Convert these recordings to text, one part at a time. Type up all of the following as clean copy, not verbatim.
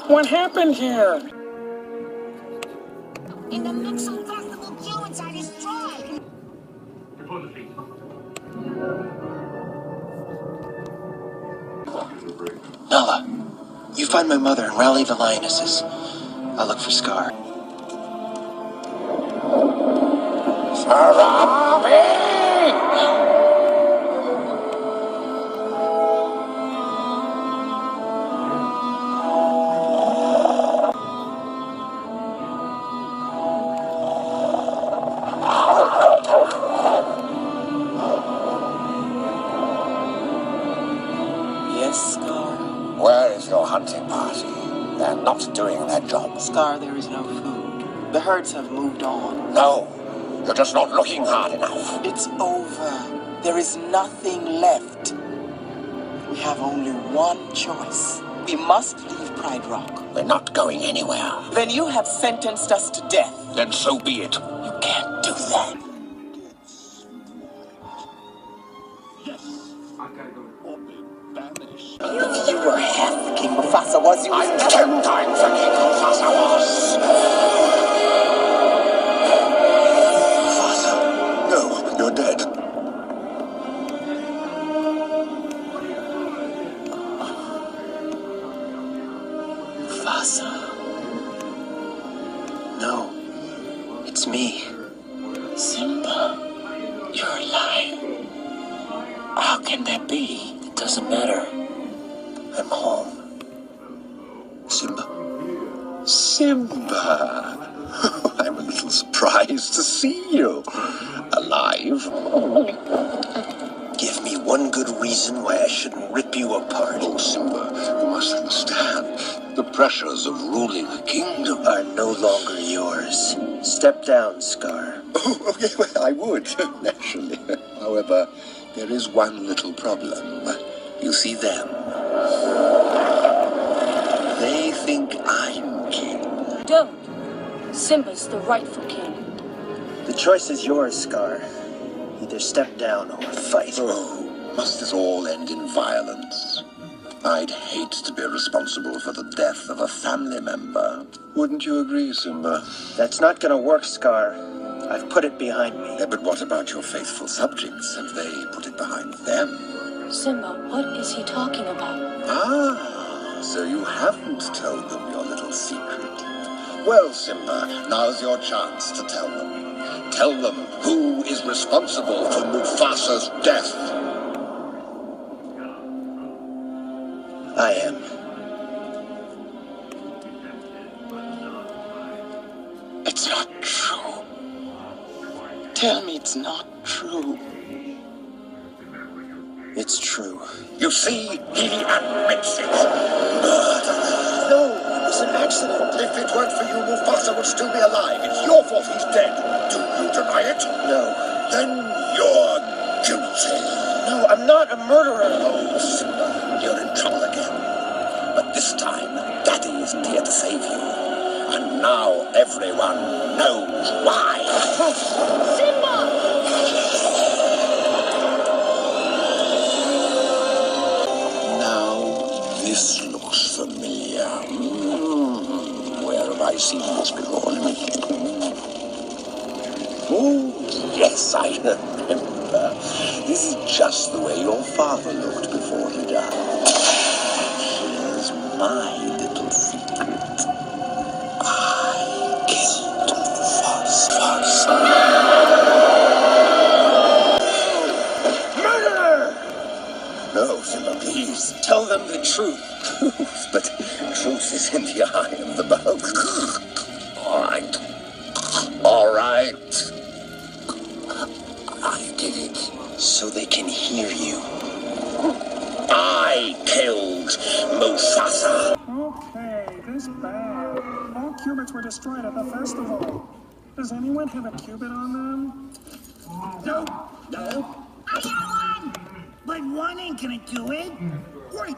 What happened here? In the mixo-festival queue inside his drive. Nala, you find my mother and rally the lionesses. I'll look for Scar. Yes, Scar? Where is your hunting party? They're not doing their job. Scar, there is no food. The herds have moved on. No, you're just not looking hard enough. It's over. There is nothing left. We have only one choice. We must leave Pride Rock. We're not going anywhere. Then you have sentenced us to death. Then so be it. You can't do that. You were half the King Mufasa, was you? I'm 10 times the King Mufasa was. Mufasa, no, you're dead. Mufasa. No, it's me. Simba, you're alive. How can that be? It doesn't matter. I'm home. Simba. Simba. I'm a little surprised to see you. Alive. Give me one good reason why I shouldn't rip you apart. Oh, Simba, you must understand. The pressures of ruling a kingdom Are no longer yours. Step down, Scar. Oh, okay, well, I would, naturally. However, there is one little problem. You see them. They think I'm king. Don't. Simba's the rightful king. The choice is yours, Scar. Either step down or fight. Oh, must this all end in violence? I'd hate to be responsible for the death of a family member. Wouldn't you agree, Simba? That's not gonna work, Scar. I've put it behind me. Yeah, but what about your faithful subjects? Have they put it behind them? Simba, what is he talking about? Ah, so you haven't told them your little secret. Well, Simba, now's your chance to tell them. Tell them who is responsible for Mufasa's death. I am. It's not true. Tell me it's not true. It's true. You see, he admits it. Murder. No, it was an accident. If it weren't for you, Mufasa would still be alive. It's your fault he's dead. Do you deny it? No. Then you're guilty. No, I'm not a murderer. Oh, Simba, you're in trouble again. But this time, Daddy isn't here to save you. And now everyone knows why. Simba! Now, this looks familiar. Where have I seen this before? Oh, yes, I remember. This is just the way your father looked before he died. Here's my little secret. I killed Mufasa. Murderer! No, Simba, please. Tell them the truth. But truth is in the eye of the beholder. All right. All right. I did it. So they can hear you. I killed Mufasa. Okay, this bad. All cubits were destroyed at the festival. Does anyone have a cubit on them? No. I got one! But one ain't gonna do it. Wait!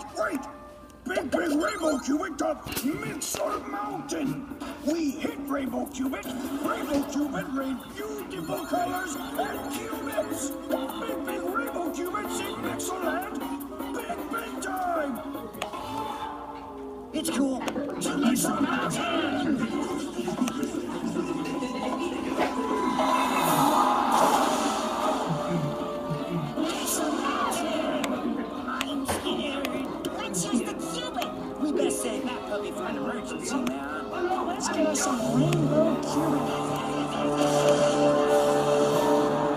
Big Rainbow Cubit up Minnesota Mountain! We hit Rainbow Cubit! Rainbow Cubit rained beautiful colors and cubits! Big Rainbow Cubits in Mixoland! Big time! It's cool. Too I'm scared. Let's use the cubit. We best save that puppy for an emergency now. Let's get us some rainbow cubit.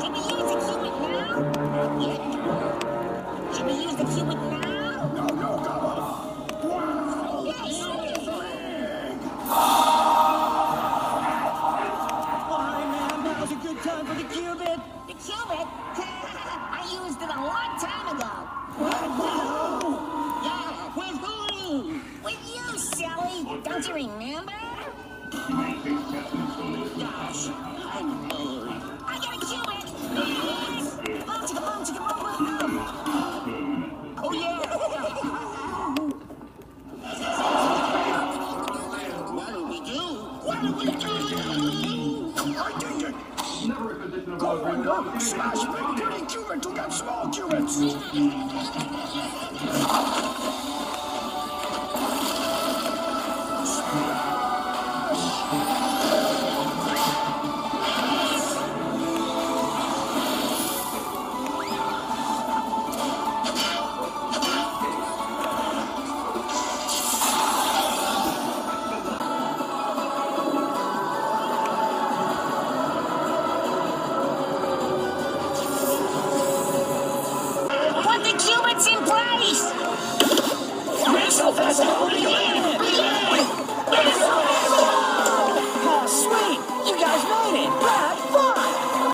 Can we use the cubit now? Not yet. Can we use the cubit now? No, no, come on. Wow. Yes. Why, man, now's a good time for the cubit. The cubit? I used it a long time ago. Yeah, With who? with you, silly. Don't you remember? Gosh, I'm bored. I got a cubit. Yes. Boom, chicka, boom, chicka, boom, boom. Oh, yeah. What do we do? What do we do? I did it. Go and go. Smash big pretty cubit to get small cubits.